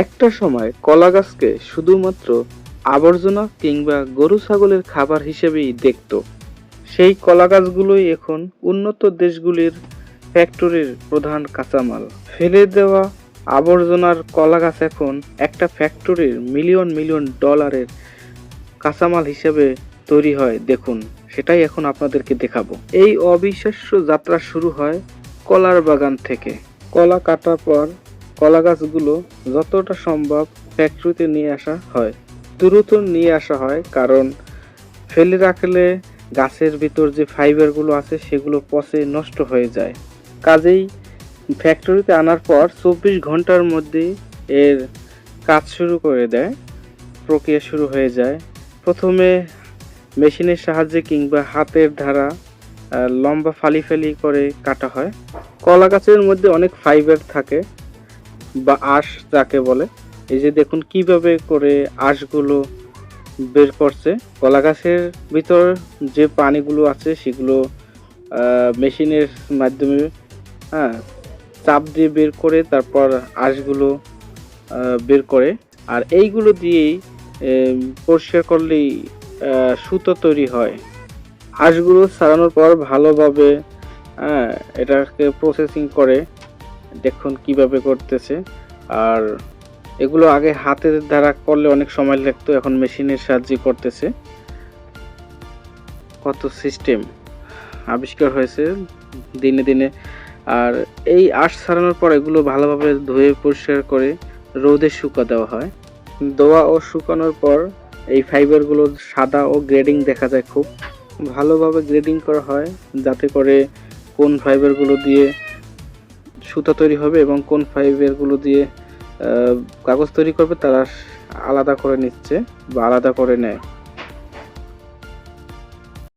একটা সময় কলা গাছকে শুধুমাত্র আবর্জনা কিংবা গরু ছাগলের খাবার হিসেবেই দেখতো। সেই কলা গাছগুলোই এখন উন্নত দেশগুলির ফ্যাক্টরির প্রধান কাঁচামাল। ফেলে দেওয়া আবর্জনার কলা গাছ এখন একটা ফ্যাক্টরির মিলিয়ন মিলিয়ন ডলারের কাঁচামাল হিসেবে তৈরি হয়। দেখুন, সেটাই এখন আপনাদেরকে দেখাবো। এই অবিশ্বাস্য যাত্রা শুরু হয় কলার বাগান থেকে। কলা কাটার পর কলা গাছগুলো যতটা সম্ভব ফ্যাক্টরিতে নিয়ে আসা হয়, দ্রুত নিয়ে আসা হয়, কারণ ফেলে রাখলে গাছের ভিতর যে ফাইবারগুলো আছে সেগুলো পচে নষ্ট হয়ে যায়। কাজেই ফ্যাক্টরিতে আনার পর 24 ঘন্টার মধ্যেই এর কাজ শুরু করে দেয়, প্রক্রিয়া শুরু হয়ে যায়। প্রথমে মেশিনের সাহায্যে কিংবা হাতের দ্বারা লম্বা ফালি ফালি করে কাটা হয়। কলা গাছের মধ্যে অনেক ফাইবার থাকে বা আঁশ যাকে বলে। এই যে দেখুন কিভাবে করে আঁশগুলো বের করছে। কলা গাছের ভিতর যে পানিগুলো আছে সেগুলো মেশিনের মাধ্যমে চাপ দিয়ে বের করে তারপর আঁশগুলো বের করে। আর এইগুলো দিয়েই পরিষ্কার করলেই সুতো তৈরি হয়। আঁশগুলো ছাড়ানোর পর ভালোভাবে এটাকে প্রসেসিং করে। দেখুন কিভাবে করতেছে। আর এগুলো আগে হাতের দ্বারা করলে অনেক সময় লাগতো, এখন মেশিনের সাহায্যে করতেছে। কত সিস্টেম আবিষ্কার হয়েছে দিনে দিনে। আর এই আঁশ ছাড়ানোর পর এগুলো ভালোভাবে ধুয়ে পরিষ্কার করে রোদে শুকা দেওয়া হয়। ধোয়া ও শুকানোর পর এই ফাইবারগুলো সাদা ও গ্রেডিং দেখা যায়। খুব ভালোভাবে গ্রেডিং করা হয় যাতে করে কোন ফাইবারগুলো দিয়ে সুতা তৈরি হবে এবং কোন ফাইবারগুলো দিয়ে কাগজ তৈরি করবে তারা আলাদা করে নিচ্ছে বা আলাদা করে নেয়।